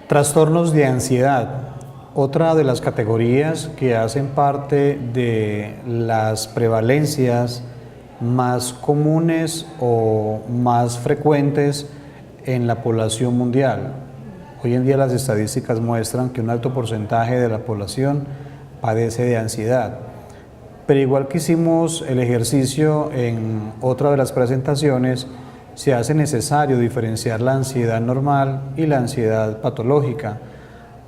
Trastornos de ansiedad. Otra de las categorías que hacen parte de las prevalencias más comunes o más frecuentes en la población mundial. Hoy en día las estadísticas muestran que un alto porcentaje de la población padece de ansiedad. Pero igual que hicimos el ejercicio en otra de las presentaciones, se hace necesario diferenciar la ansiedad normal y la ansiedad patológica,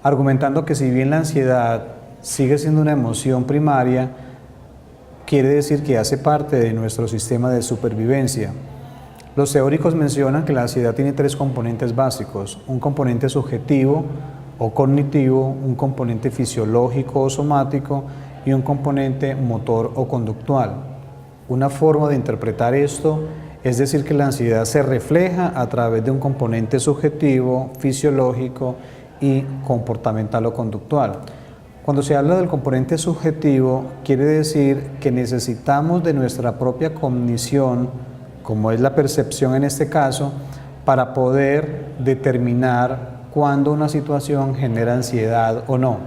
argumentando que si bien la ansiedad sigue siendo una emoción primaria, quiere decir que hace parte de nuestro sistema de supervivencia. Los teóricos mencionan que la ansiedad tiene tres componentes básicos: un componente subjetivo o cognitivo, un componente fisiológico o somático y un componente motor o conductual. Una forma de interpretar esto es decir que la ansiedad se refleja a través de un componente subjetivo, fisiológico y comportamental o conductual. Cuando se habla del componente subjetivo, quiere decir que necesitamos de nuestra propia cognición, como es la percepción en este caso, para poder determinar cuándo una situación genera ansiedad o no.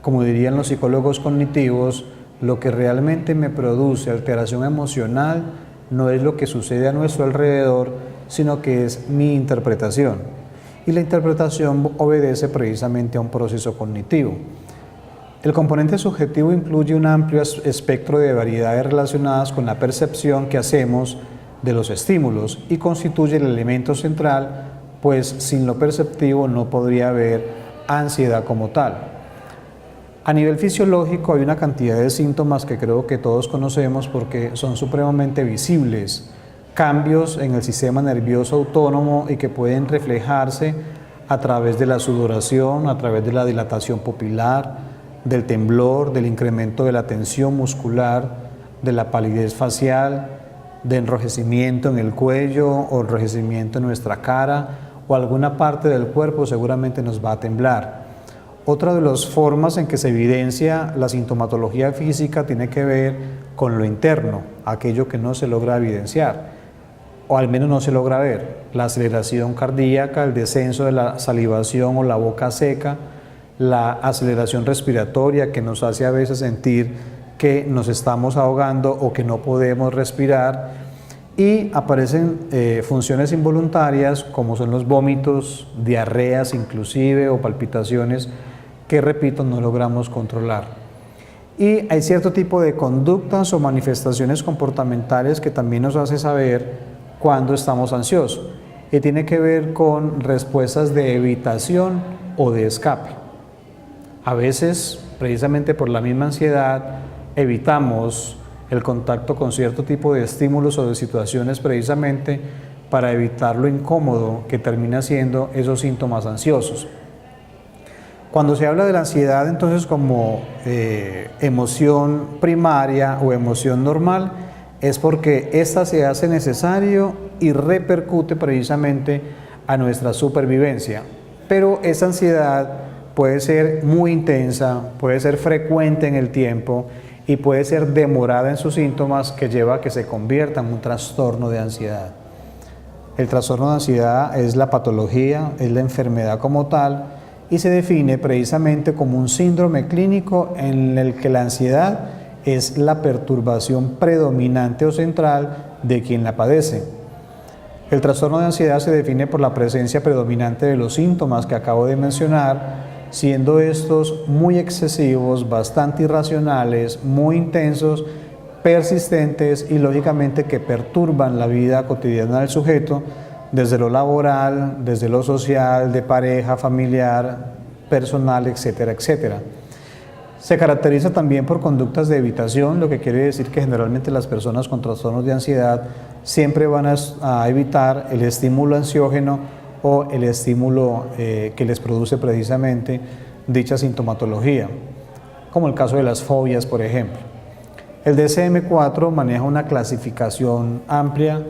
Como dirían los psicólogos cognitivos, lo que realmente me produce alteración emocional no es lo que sucede a nuestro alrededor, sino que es mi interpretación. Y la interpretación obedece precisamente a un proceso cognitivo. El componente subjetivo incluye un amplio espectro de variedades relacionadas con la percepción que hacemos de los estímulos y constituye el elemento central, pues sin lo perceptivo no podría haber ansiedad como tal. A nivel fisiológico hay una cantidad de síntomas que creo que todos conocemos porque son supremamente visibles. Cambios en el sistema nervioso autónomo y que pueden reflejarse a través de la sudoración, a través de la dilatación pupilar, del temblor, del incremento de la tensión muscular, de la palidez facial, de enrojecimiento en el cuello o enrojecimiento en nuestra cara o alguna parte del cuerpo seguramente nos va a temblar. Otra de las formas en que se evidencia la sintomatología física tiene que ver con lo interno, aquello que no se logra evidenciar, o al menos no se logra ver: la aceleración cardíaca, el descenso de la salivación o la boca seca, la aceleración respiratoria que nos hace a veces sentir que nos estamos ahogando o que no podemos respirar, y aparecen funciones involuntarias como son los vómitos, diarreas inclusive o palpitaciones que, repito, no logramos controlar. Y hay cierto tipo de conductas o manifestaciones comportamentales que también nos hace saber cuando estamos ansiosos, y tiene que ver con respuestas de evitación o de escape. A veces, precisamente por la misma ansiedad, evitamos el contacto con cierto tipo de estímulos o de situaciones precisamente para evitar lo incómodo que termina siendo esos síntomas ansiosos. Cuando se habla de la ansiedad entonces como emoción primaria o emoción normal, es porque esta se hace necesario y repercute precisamente a nuestra supervivencia. Pero esa ansiedad puede ser muy intensa, puede ser frecuente en el tiempo y puede ser demorada en sus síntomas, que lleva a que se convierta en un trastorno de ansiedad. El trastorno de ansiedad es la patología, es la enfermedad como tal, y se define precisamente como un síndrome clínico en el que la ansiedad es la perturbación predominante o central de quien la padece. El trastorno de ansiedad se define por la presencia predominante de los síntomas que acabo de mencionar, siendo estos muy excesivos, bastante irracionales, muy intensos, persistentes y lógicamente que perturban la vida cotidiana del sujeto, desde lo laboral, desde lo social, de pareja, familiar, personal, etcétera, etcétera. Se caracteriza también por conductas de evitación, lo que quiere decir que generalmente las personas con trastornos de ansiedad siempre van a evitar el estímulo ansiógeno o el estímulo que les produce precisamente dicha sintomatología, como el caso de las fobias, por ejemplo. El DSM-4 maneja una clasificación amplia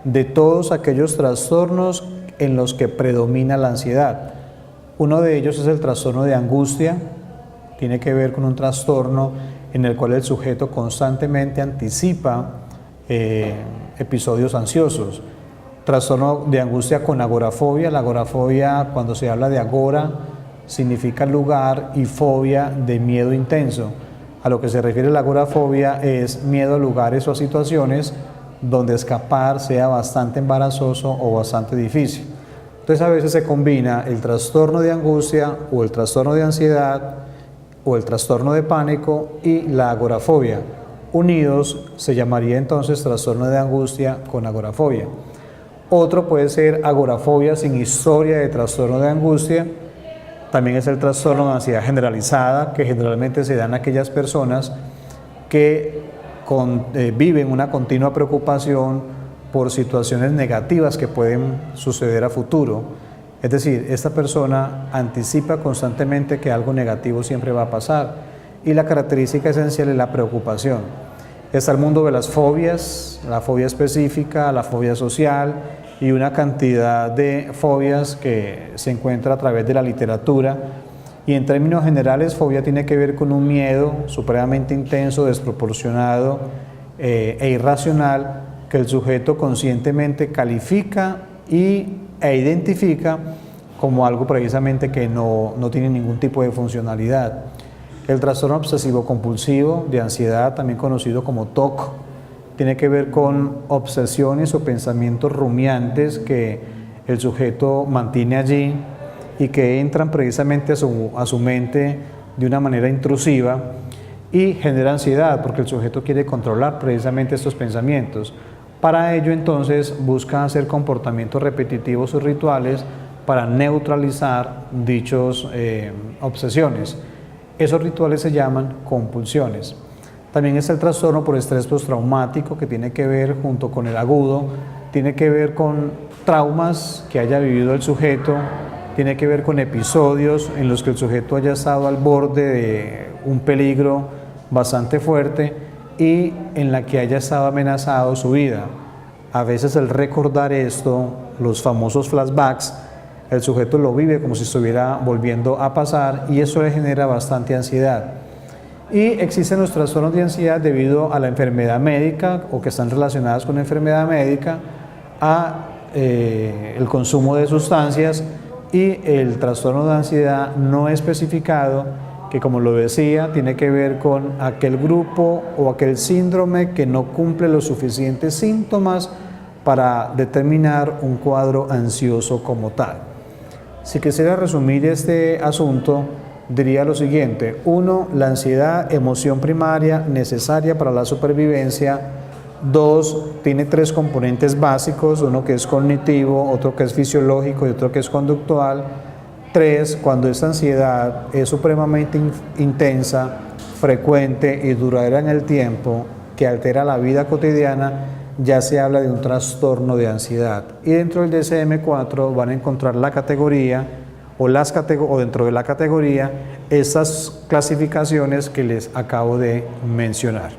de todos aquellos trastornos en los que predomina la ansiedad. Uno de ellos es el trastorno de angustia. Tiene que ver con un trastorno en el cual el sujeto constantemente anticipa episodios ansiosos. trastorno de angustia con agorafobia. La agorafobia, cuando se habla de agora, significa lugar, y fobia de miedo intenso. A lo que se refiere la agorafobia es miedo a lugares o a situaciones donde escapar sea bastante embarazoso o bastante difícil. Entonces a veces se combina el trastorno de angustia o el trastorno de ansiedad o el trastorno de pánico y la agorafobia. Unidos se llamaría entonces trastorno de angustia con agorafobia. Otro puede ser agorafobia sin historia de trastorno de angustia. También es el trastorno de ansiedad generalizada, que generalmente se da en aquellas personas que viven una continua preocupación por situaciones negativas que pueden suceder a futuro. Es decir, esta persona anticipa constantemente que algo negativo siempre va a pasar, y la característica esencial es la preocupación. Está el mundo de las fobias, la fobia específica, la fobia social y una cantidad de fobias que se encuentra a través de la literatura. Y en términos generales, fobia tiene que ver con un miedo supremamente intenso, desproporcionado e irracional, que el sujeto conscientemente califica e identifica como algo precisamente que no tiene ningún tipo de funcionalidad. El trastorno obsesivo compulsivo de ansiedad, también conocido como TOC, tiene que ver con obsesiones o pensamientos rumiantes que el sujeto mantiene allí y que entran precisamente a su mente de una manera intrusiva y genera ansiedad, porque el sujeto quiere controlar precisamente estos pensamientos. Para ello, entonces, busca hacer comportamientos repetitivos o rituales para neutralizar dichas obsesiones. Esos rituales se llaman compulsiones. También está el trastorno por estrés postraumático, que tiene que ver, junto con el agudo, tiene que ver con traumas que haya vivido el sujeto, tiene que ver con episodios en los que el sujeto haya estado al borde de un peligro bastante fuerte y en la que haya estado amenazado su vida. A veces el recordar esto, los famosos flashbacks, el sujeto lo vive como si estuviera volviendo a pasar, y eso le genera bastante ansiedad. Y existen los trastornos de ansiedad debido a la enfermedad médica o que están relacionadas con la enfermedad médica, el consumo de sustancias, y el trastorno de ansiedad no especificado, que, como lo decía, tiene que ver con aquel grupo o aquel síndrome que no cumple los suficientes síntomas para determinar un cuadro ansioso como tal. Si quisiera resumir este asunto, diría lo siguiente: 1. La ansiedad, emoción primaria necesaria para la supervivencia. 2. Tiene 3 componentes básicos, uno que es cognitivo, otro que es fisiológico y otro que es conductual. 3. Cuando esta ansiedad es supremamente intensa, frecuente y duradera en el tiempo, que altera la vida cotidiana, ya se habla de un trastorno de ansiedad. Y dentro del DSM-4 van a encontrar la categoría o dentro de la categoría estas clasificaciones que les acabo de mencionar.